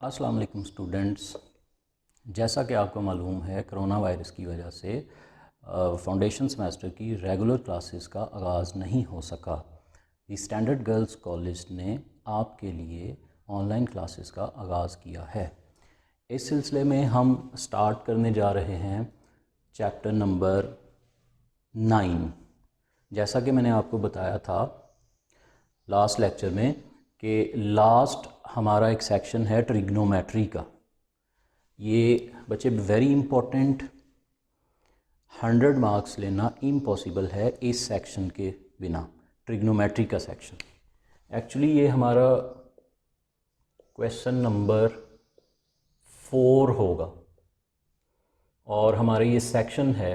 अस्सलाम वालेकुम स्टूडेंट्स। जैसा कि आपको मालूम है, कोरोना वायरस की वजह से फाउंडेशन सेमेस्टर की रेगुलर क्लासेस का आगाज़ नहीं हो सका। दी स्टैंडर्ड गर्ल्स कॉलेज ने आपके लिए ऑनलाइन क्लासेस का आगाज़ किया है। इस सिलसिले में हम स्टार्ट करने जा रहे हैं चैप्टर नंबर 9। जैसा कि मैंने आपको बताया था लास्ट लेक्चर में कि लास्ट हमारा एक सेक्शन है ट्रिग्नोमेट्री का। ये बच्चे वेरी इम्पोर्टेंट, 100 मार्क्स लेना इम्पॉसिबल है इस सेक्शन के बिना। ट्रिग्नोमेट्री का सेक्शन एक्चुअली ये हमारा क्वेश्चन नंबर 4 होगा और हमारा ये सेक्शन है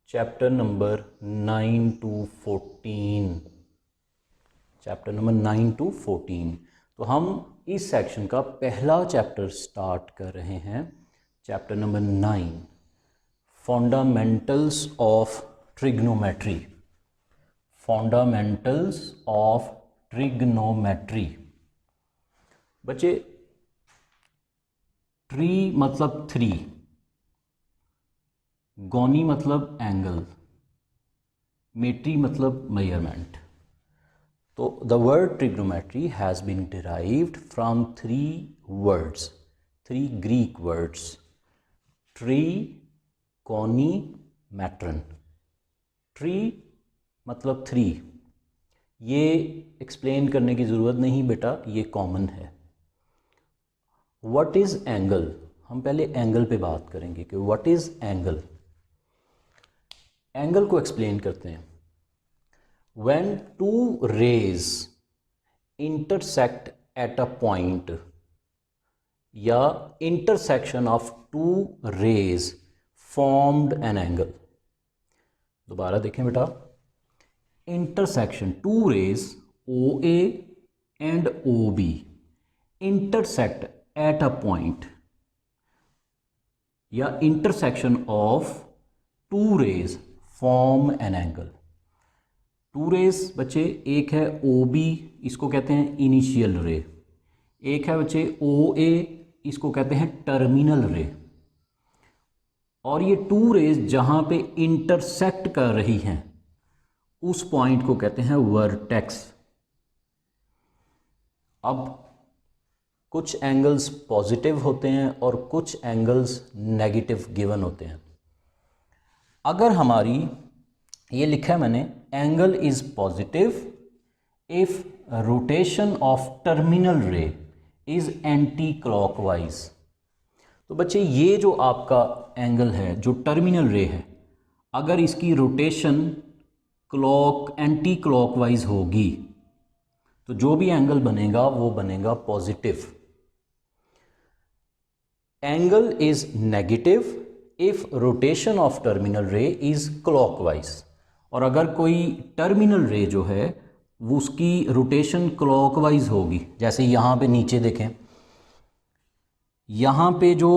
chapter number 9 to 14। Chapter number 9 to 14। तो हम इस सेक्शन का पहला चैप्टर स्टार्ट कर रहे हैं, chapter number 9, fundamentals of trigonometry. Fundamentals of trigonometry. बच्चे, ट्री मतलब 3, गोनी मतलब एंगल, मेट्री मतलब मेजरमेंट। तो the word trigonometry has been derived from 3 words, 3 Greek words: tree, goni, metron। tree मतलब 3, ये एक्सप्लेन करने की ज़रूरत नहीं बेटा, ये कॉमन है। what is angle, हम पहले एंगल पे बात करेंगे कि what is एंगल। एंगल को एक्सप्लेन करते हैं। When two rays intersect at a point या intersection of two rays formed an angle। दोबारा देखें बेटा, intersection, two rays OA and OB intersect at a point या intersection of two rays form an angle। Two rays बच्चे, एक है O B, इसको कहते हैं इनिशियल रे। एक है बच्चे ओ ए, इसको कहते हैं टर्मिनल रे। और ये टू रेस जहाँ पे इंटरसेक्ट कर रही हैं उस पॉइंट को कहते हैं वर्टेक्स। अब कुछ एंगल्स पॉजिटिव होते हैं और कुछ एंगल्स नेगेटिव गिवन होते हैं। अगर हमारी, ये लिखा है मैंने, angle is positive if rotation of terminal रे इज एंटी क्लॉकवाइज। तो बच्चे, ये जो आपका एंगल है, जो टर्मिनल रे है, अगर इसकी रोटेशन एंटी क्लॉकवाइज होगी तो जो भी एंगल बनेगा वो बनेगा positive. Angle is negative if rotation of terminal रे इज क्लॉकवाइज। और अगर कोई टर्मिनल रे जो है वो उसकी रोटेशन क्लॉकवाइज होगी, जैसे यहाँ पे नीचे देखें, यहाँ पे जो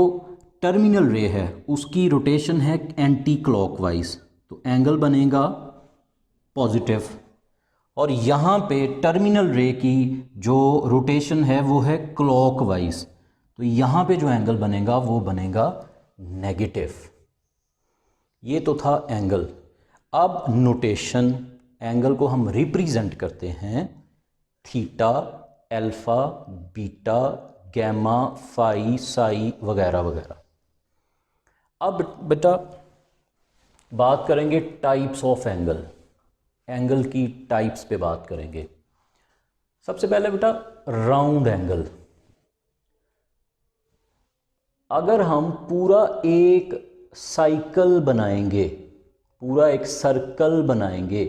टर्मिनल रे है उसकी रोटेशन है एंटी क्लॉकवाइज, तो एंगल बनेगा पॉजिटिव। और यहाँ पे टर्मिनल रे की जो रोटेशन है वो है क्लॉकवाइज, तो यहाँ पे जो एंगल बनेगा वो बनेगा नेगेटिव। ये तो था एंगल। अब नोटेशन, एंगल को हम रिप्रेजेंट करते हैं theta, alpha, beta, gamma, phi, psi वगैरह वगैरह। अब बेटा बात करेंगे टाइप्स ऑफ एंगल। एंगल की टाइप्स पे बात करेंगे। सबसे पहले बेटा राउंड एंगल। अगर हम पूरा एक साइकिल बनाएंगे, पूरा एक सर्कल बनाएंगे,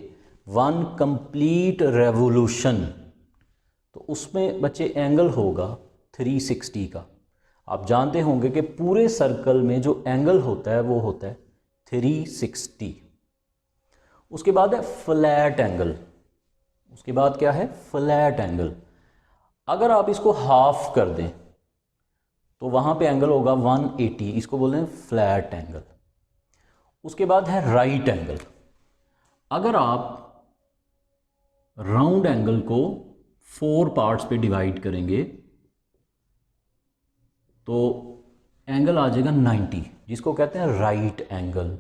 1 कंप्लीट रेवोल्यूशन, तो उसमें बच्चे एंगल होगा 360 का। आप जानते होंगे कि पूरे सर्कल में जो एंगल होता है वो होता है 360। उसके बाद है फ्लैट एंगल। उसके बाद क्या है? Flat angle. अगर आप इसको हाफ कर दें तो वहां पे एंगल होगा 180, इसको बोलते हैं फ्लैट एंगल। उसके बाद है राइट एंगल। अगर आप राउंड एंगल को 4 पार्ट्स पे डिवाइड करेंगे तो एंगल आ जाएगा 90, जिसको कहते हैं राइट एंगल।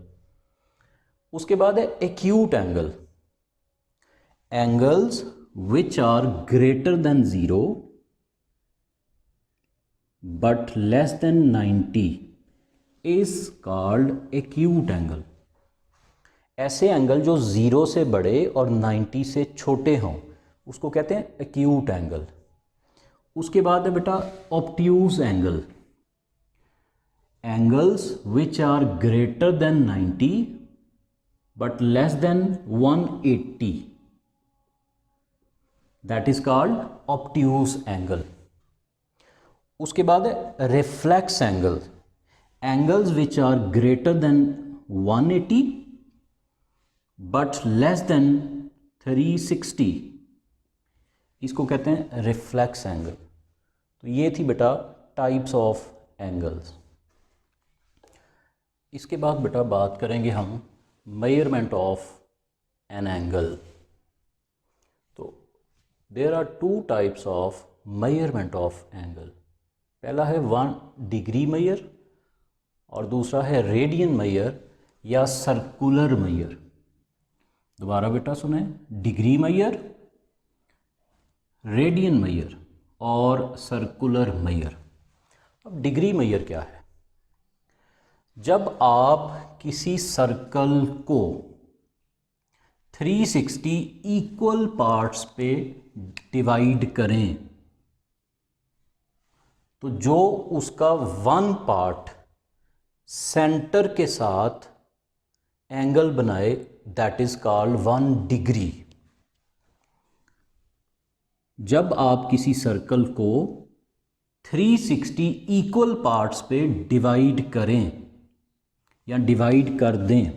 उसके बाद है acute angle, angles which are greater than 0 but less than 90 is called acute angle. ऐसे एंगल जो 0 से बड़े और 90 से छोटे हों उसको कहते हैं एक्यूट एंगल। उसके बाद है बेटा obtuse angle, angles which are greater than 90 but less than 180 that is called obtuse angle. उसके बाद है reflex angle, angles which are greater than 180 but less than 360, इसको कहते हैं रिफ्लेक्स एंगल। तो ये थी बेटा टाइप्स ऑफ एंगल्स। इसके बाद बेटा बात करेंगे हम मेजरमेंट ऑफ एन एंगल। तो there are two types of measurement of angle. पहला है 1 डिग्री मेजर और दूसरा है रेडियन मेजर या सर्कुलर मेजर। दोबारा बेटा सुने, डिग्री मेजर, रेडियन मेजर और सर्कुलर मेजर। अब डिग्री मेजर क्या है? जब आप किसी सर्कल को 360 इक्वल पार्ट्स पे डिवाइड करें तो जो उसका 1 पार्ट सेंटर के साथ एंगल बनाए दैट इज कॉल्ड 1 डिग्री। जब आप किसी सर्कल को 360 इक्वल पार्ट्स पे डिवाइड करें या डिवाइड कर दें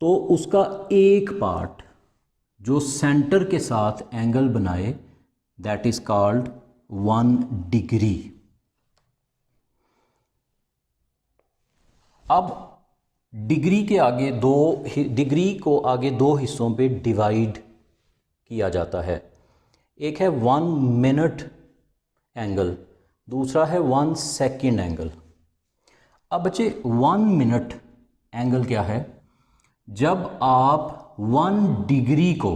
तो उसका एक पार्ट जो सेंटर के साथ एंगल बनाए दैट इज कॉल्ड 1 डिग्री। अब डिग्री के आगे डिग्री को आगे दो हिस्सों पे डिवाइड किया जाता है। एक है 1 मिनट एंगल, दूसरा है 1 सेकेंड एंगल। अब बच्चे 1 मिनट एंगल क्या है? जब आप 1 डिग्री को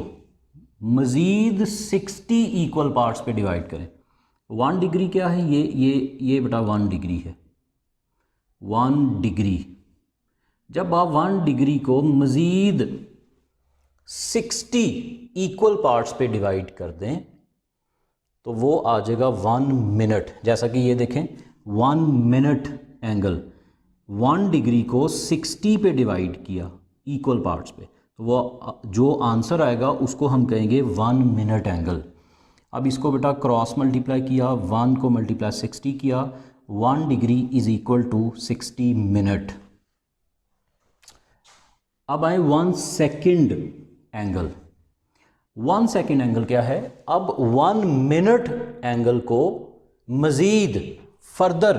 मज़ीद 60 इक्वल पार्ट्स पे डिवाइड करें। 1 डिग्री क्या है? ये बेटा 1 डिग्री है। 1 डिग्री जब आप 1 डिग्री को मज़ीद 60 इक्वल पार्ट्स पे डिवाइड कर दें तो वो आ जाएगा 1 मिनट। जैसा कि ये देखें 1 मिनट एंगल 1 डिग्री को 60 पे डिवाइड किया इक्वल पार्ट्स पे, तो वो जो आंसर आएगा उसको हम कहेंगे 1 मिनट एंगल। अब इसको बेटा क्रॉस मल्टीप्लाई किया, 1 को मल्टीप्लाई 60 किया, 1 degree is equal to 60 minute. अब आए 1 सेकेंड एंगल। 1 सेकेंड एंगल क्या है? अब 1 मिनट एंगल को मज़ीद फर्दर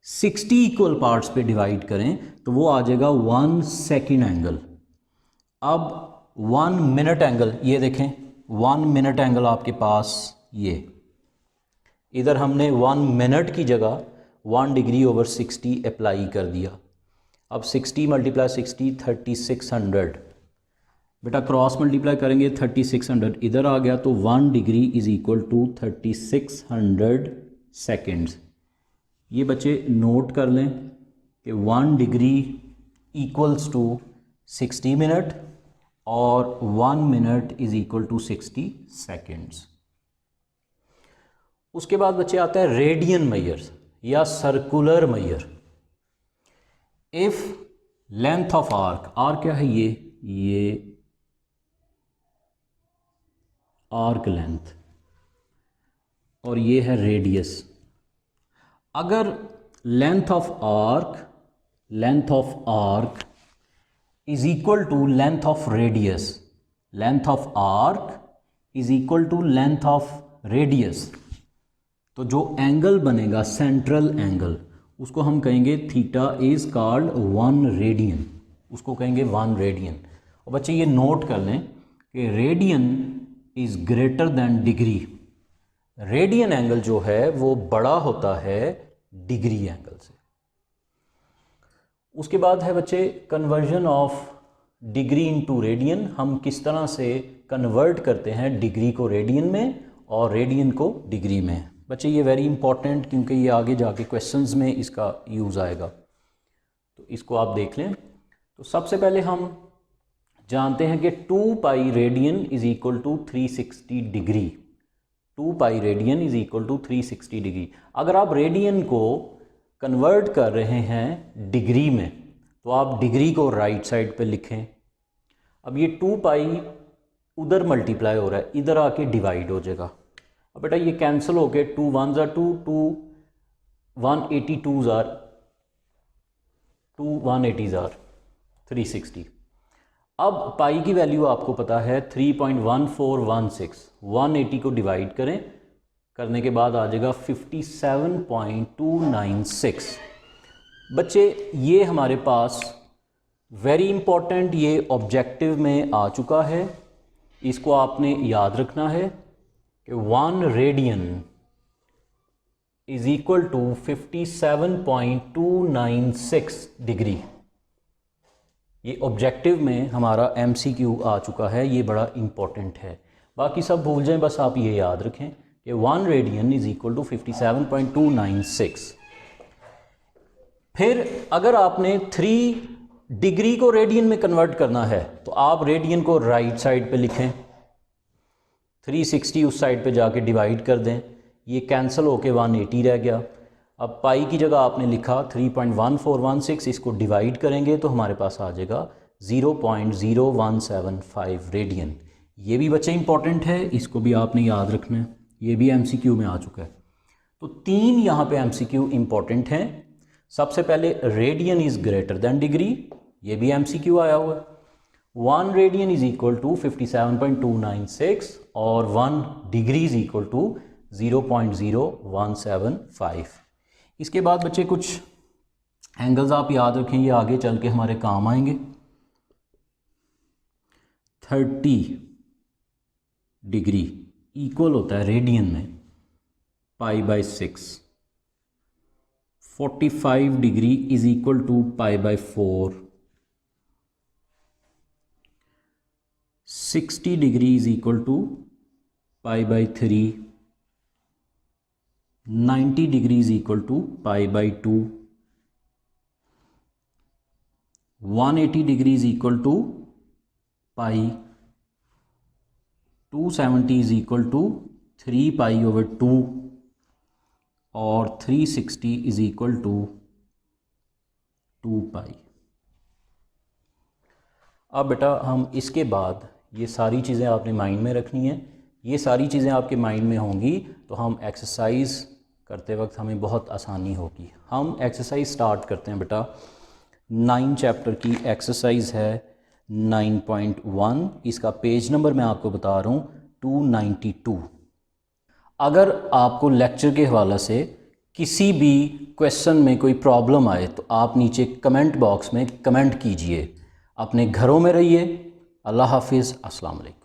60 इक्वल पार्ट्स पे डिवाइड करें तो वो आ जाएगा 1 सेकेंड एंगल। अब 1 मिनट एंगल ये देखें, 1 मिनट एंगल आपके पास ये इधर हमने 1 मिनट की जगह 1 डिग्री ओवर 60 अप्लाई कर दिया। अब 60 मल्टीप्लाई 60 3600 बेटा क्रॉस मल्टीप्लाई करेंगे 3600 इधर आ गया तो 1 degree is equal to 3600 seconds. ये बच्चे नोट कर लें कि 1 डिग्री इक्वल्स टू 60 मिनट और 1 minute is equal to 60 seconds. उसके बाद बच्चे आता है रेडियन मेजर या circular measure. If length of arc, arc क्या है? ये आर्क लेंथ और ये है रेडियस। अगर length of arc is equal to length of radius, length of arc is equal to length of radius, तो जो एंगल बनेगा सेंट्रल एंगल उसको हम कहेंगे थीटा इज कॉल्ड 1 रेडियन, उसको कहेंगे 1 रेडियन। और बच्चे ये नोट कर लें कि radian is greater than degree. Radian angle जो है वो बड़ा होता है डिग्री एंगल से। उसके बाद है बच्चे conversion of degree into radian. हम किस तरह से कन्वर्ट करते हैं डिग्री को रेडियन में और रेडियन को डिग्री में। बच्चे ये वेरी इंपॉर्टेंट, क्योंकि ये आगे जाके क्वेश्चंस में इसका यूज़ आएगा, तो इसको आप देख लें। तो सबसे पहले हम जानते हैं कि 2 pi radian is equal to 360 degree. 2 pi radian is equal to 360 degree. अगर आप रेडियन को कन्वर्ट कर रहे हैं डिग्री में तो आप डिग्री को राइट साइड पे लिखें। अब ये 2 पाई उधर मल्टीप्लाई हो रहा है, इधर आके डिवाइड हो जाएगा। अब बेटा ये कैंसिल हो गए, 2 1s are 2, 2 182s are 2 180s are 360। अब पाई की वैल्यू आपको पता है 3.1416। 180 को डिवाइड करें, करने के बाद आ जाएगा 57.296। बच्चे ये हमारे पास वेरी इंपॉर्टेंट, ये ऑब्जेक्टिव में आ चुका है, इसको आपने याद रखना है कि 1 radian is equal to 57.296 degree. ये ऑब्जेक्टिव में हमारा MCQ आ चुका है, ये बड़ा इंपॉर्टेंट है। बाकी सब भूल जाएं, बस आप ये याद रखें कि 1 रेडियन इज इक्वल टू 57.296। फिर अगर आपने 3 डिग्री को रेडियन में कन्वर्ट करना है तो आप रेडियन को राइट साइड पे लिखें, 360 उस साइड पे जाके डिवाइड कर दें, ये कैंसिल होके 180 रह गया। अब पाई की जगह आपने लिखा 3.1416, इसको डिवाइड करेंगे तो हमारे पास आ जाएगा 0.0175 रेडियन। ये भी बच्चे इंपॉर्टेंट है, इसको भी आपने याद रखना है, ये भी MCQ में आ चुका है। तो 3 यहाँ पे MCQ इंपॉर्टेंट हैं। सबसे पहले radian is greater than degree, ये भी MCQ आया हुआ है। 1 रेडियन इज इक्वल टू 57.296 और 1 डिग्री इज इक्वल टू 0.0175। इसके बाद बच्चे कुछ एंगल्स आप याद रखें, ये आगे चल के हमारे काम आएंगे। 30 डिग्री इक्वल होता है रेडियन में π/6। 45 degree is equal to π/4। 60 degree is equal to π/3। 90 degree is equal to π/2। 180 degree is equal to pi. 270 is equal to 3π/2 और 360 इज इक्वल टू 2π। अब बेटा हम इसके बाद ये सारी चीज़ें आपने माइंड में रखनी है। ये सारी चीज़ें आपके माइंड में होंगी तो हम एक्सरसाइज करते वक्त हमें बहुत आसानी होगी। हम एक्सरसाइज स्टार्ट करते हैं बेटा। 9 चैप्टर की एक्सरसाइज है 9.1। इसका पेज नंबर मैं आपको बता रहा हूँ 292। अगर आपको लेक्चर के हवाले से किसी भी क्वेश्चन में कोई प्रॉब्लम आए तो आप नीचे कमेंट बॉक्स में कमेंट कीजिए। अपने घरों में रहिए। अल्लाह हाफिज़। अस्सलाम वालेकुम।